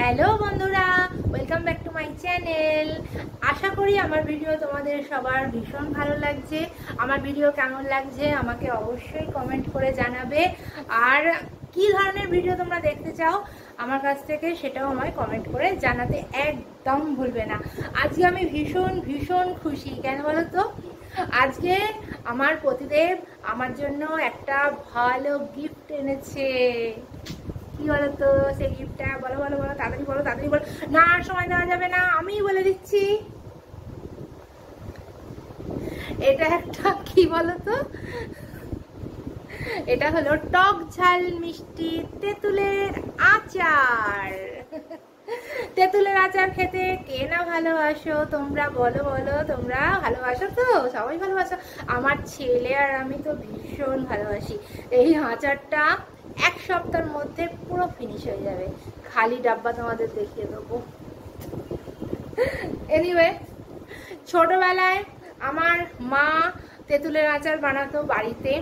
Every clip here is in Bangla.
হ্যালো বন্ধুরা, welcome back to my channel. আশা করি আমার ভিডিও তোমাদের সবার ভীষণ ভালো লাগছে। আমার ভিডিও কেমন লাগছে আমাকে অবশ্যই কমেন্ট করে জানাবে। আর কি ধরনের ভিডিও তোমরা দেখতে চাও আমার কাছ থেকে সেটাও আমায় কমেন্ট করে জানাতে একদম ভুলবে না। আজকে আমি ভীষণ ভীষণ খুশি। কেন বলো তো? আজকে আমার পতিদেব আমার জন্য একটা ভালো গিফট এনেছে। কি বলতো সেই গিফটটা? বলো বলো বলো, তাড়াতাড়ি বলো, তাড়াতাড়ি বলো। না আর সময় দেওয়া যাবে না, আমি বলে দিচ্ছি। এটা একটা কি বলতো, এটা হলো টক ঝাল মিষ্টি তেঁতুলের আচার। তেঁতুলের আচার খেতে কে না ভালোবাসো? তোমরা বলো বলো, তোমরা ভালোবাসো তো? সবাই ভালোবাসো। আমার ছেলে আর আমি তো ভীষণ ভালোবাসি। এই আচারটা এক সপ্তাহের মধ্যে পুরো ফিনিশ হয়ে যাবে। খালি ডাব্বা তোমাদের দেখিয়ে দেবো। এনিওয়ে, ছোটবেলায় আমার মা তেঁতুলের আচার বানাতো বাড়িতে।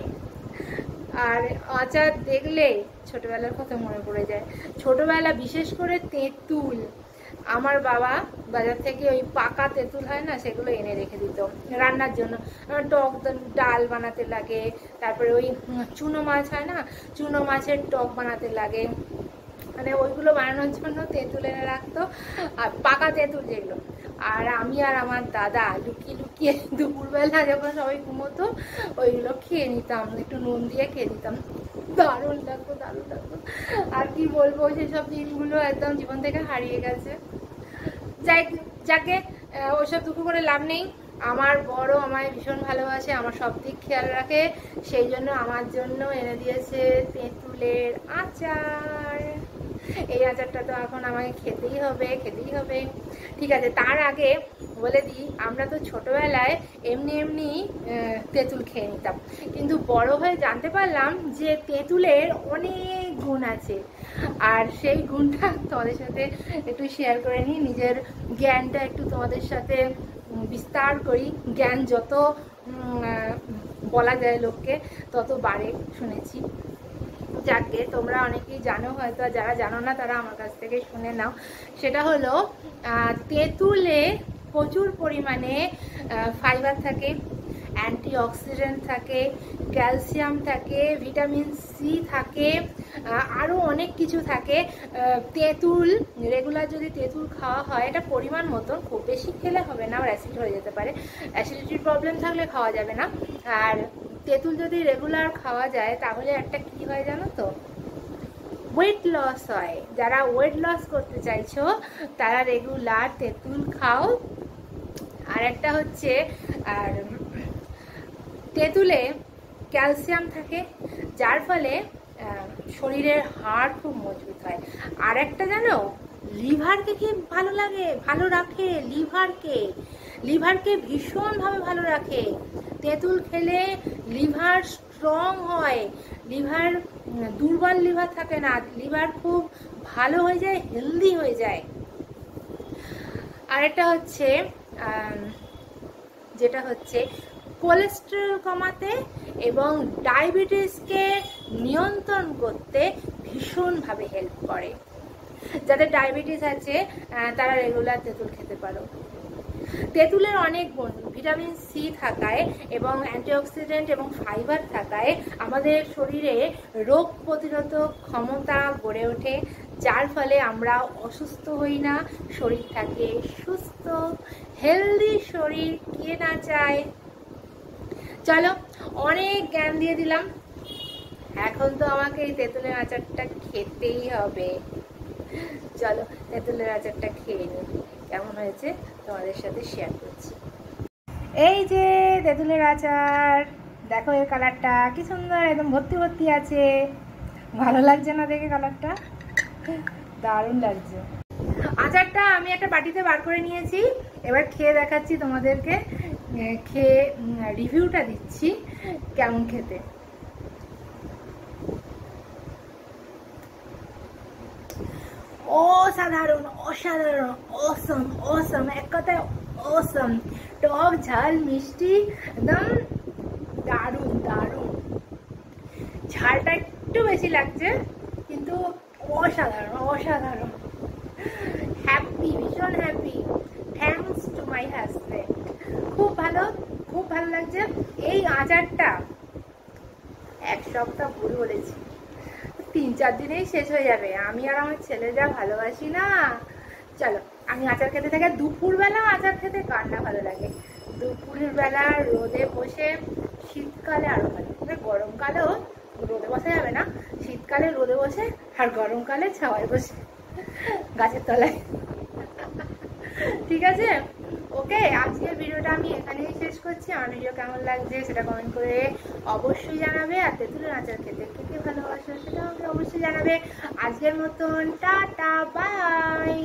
আর আচার দেখলে ছোটবেলার কথা মনে পড়ে যায়। ছোটবেলা বিশেষ করে তেঁতুল, আমার বাবা বাজার থেকে ওই পাকা তেঁতুল হয় না, সেগুলো এনে রেখে দিত রান্নার জন্য। টক ডাল বানাতে লাগে, তারপরে ওই চুনো মাছ হয় না, চুনো মাছের টক বানাতে লাগে, মানে ওইগুলো বানানোর জন্য তেঁতুল এনে রাখতো। আর পাকা তেঁতুল যেগুলো, আর আমি আর আমার দাদা লুকিয়ে লুকিয়ে দুপুরবেলা যখন সবাই ঘুমোতো ওইগুলো খেয়ে নিতাম, একটু নুন দিয়ে খেয়ে নিতাম। দারুণ লাগতো, দারুণ লাগতো। আর কি বলবো, সেসব দিনগুলো একদম জীবন থেকে হারিয়ে গেছে। যাকে ওসব দুঃখ করে লাভ নেই। আমার বড় আমায় ভীষণ ভালোবাসে, আমার সব দিক খেয়াল রাখে, সেই জন্য আমার জন্য এনে দিয়েছে তেঁতুলের আচার। এই আচারটা তো এখন আমাকে খেতেই হবে, খেতেই হবে। ঠিক আছে, তার আগে বলে দিই, আমরা তো ছোটবেলায় এমনি এমনি তেঁতুল খেয়ে নিতাম, কিন্তু বড় হয়ে জানতে পারলাম যে তেঁতুলের অনেক গুণ আছে। আর সেই গুণটা তোমাদের সাথে একটু শেয়ার করে নিই, নিজের জ্ঞানটা একটু তোমাদের সাথে বিস্তার করি। জ্ঞান যত বলা যায় লোককে তত বাড়ে শুনেছি। যাকে তোমরা অনেকেই জানো হয়তো, যারা জানো না তারা আমার কাছ থেকে শুনে নাও। সেটা হলো তেঁতুলে প্রচুর পরিমাণে ফাইবার থাকে, অ্যান্টিঅক্সিডেন্ট থাকে, ক্যালসিয়াম থাকে, ভিটামিন সি থাকে, আরও অনেক কিছু থাকে। তেঁতুল রেগুলার যদি তেঁতুল খাওয়া হয়, এটা পরিমাণ মতন, খুব বেশি খেলে হবে না, আবার অ্যাসিড হয়ে যেতে পারে, অ্যাসিডিটির প্রবলেম থাকলে খাওয়া যাবে না। আর তেঁতুল যদি রেগুলার খাওয়া যায় তাহলে একটা কি হয় জানো তো? ওয়েট লস হয়। যারা ওয়েট লস করতে চাইছো তারা রেগুলার তেঁতুল খাও। আর একটা হচ্ছে, আর তেঁতুলে ক্যালসিয়াম থাকে, যার ফলে শরীরের হাড় খুব মজবুত হয়। আর একটা জানো, লিভারকে কি ভালো লাগে, ভালো রাখে। লিভারকে ভীষণভাবে ভালো রাখে। তেঁতুল খেলে লিভার স্ট্রং হয়, লিভার দুর্বল লিভার থাকে না, লিভার খুব ভালো হয়ে যায়, হেলদি হয়ে যায়। আরেকটা হচ্ছে যেটা হচ্ছে কোলেস্টেরল কমাতে এবং ডায়াবেটিসকে নিয়ন্ত্রণ করতে ভীষণভাবে হেল্প করে। যাদের ডায়াবেটিস আছে তারা রেগুলার তেঁতুল খেতে পারো। তেঁতুলের অনেক গুণ, ভিটামিন সি থাকায় এবং অ্যান্টিঅক্সিডেন্ট এবং ফাইবার থাকায় আমাদের শরীরে রোগ প্রতিরোধক ক্ষমতা গড়ে ওঠে, যার ফলে আমরা অসুস্থ হই না, শরীর থাকে সুস্থ। হেলদি শরীর কে না চায়? চলো, অনেক জ্ঞান দিয়ে দিলাম, এখন তো আমাকে এই তেঁতুলের আচারটা খেতেই হবে। চলো তেঁতুলের আচারটা খেয়ে নিই, কেমন হয়েছে তোমাদের সাথে শেয়ার করছি। এই যে তেঁতুলের আচার, দেখো এর কালারটা কি সুন্দর, একদম ভর্তি ভর্তি আছে। ভালো লাগছে না দেখে কালারটা? দারুণ লাগছে। আচারটা আমি একটা বাটিতে বার করে নিয়েছি, এবার খেয়ে দেখাচ্ছি তোমাদেরকে, খেয়ে রিভিউটা দিচ্ছি কেমন খেতে। অসাধারণ, অসাধারণ, অসম, অসম, এক কথায় অসম। টক ঝাল মিষ্টি, একদম দারুণ দারুণ। ঝালটা একটু বেশি লাগছে কিন্তু অসাধারণ, অসাধারণ। হ্যাপি, ভীষণ happy, thanks to my husband. খুব ভালো, খুব ভালো লাগছে। এই আচারটা 1 সপ্তাহ ভুল বলেছি, 3-4 দিনেই শেষ হয়ে যাবে। আমি আর আমার ছেলে যা ভালোবাসি না। চলো আমি আচার খেতে থাকি। দুপুরবেলা আচার খেতে কার না ভালো লাগে? দুপুরের বেলা রোদে বসে, শীতকালে আরো ভালো, গরমকালেও রোদে বসা যাবে না, শীতকালে রোদে বসে আর গরমকালে ছাওয়ায় বসে গাছের তলায়। ঠিক আছে, ওকে, আজকের ভিডিওটা আমি এখানেই শেষ করছি। আমার ভিডিও কেমন লাগছে সেটা কমেন্ট করে অবশ্যই জানাবে। আর তেঁতুলের আচার খেতে কে কে ভালোবাসো সেটা আমাকে অবশ্যই জানাবে। আজকের মতন টাটা, বাই।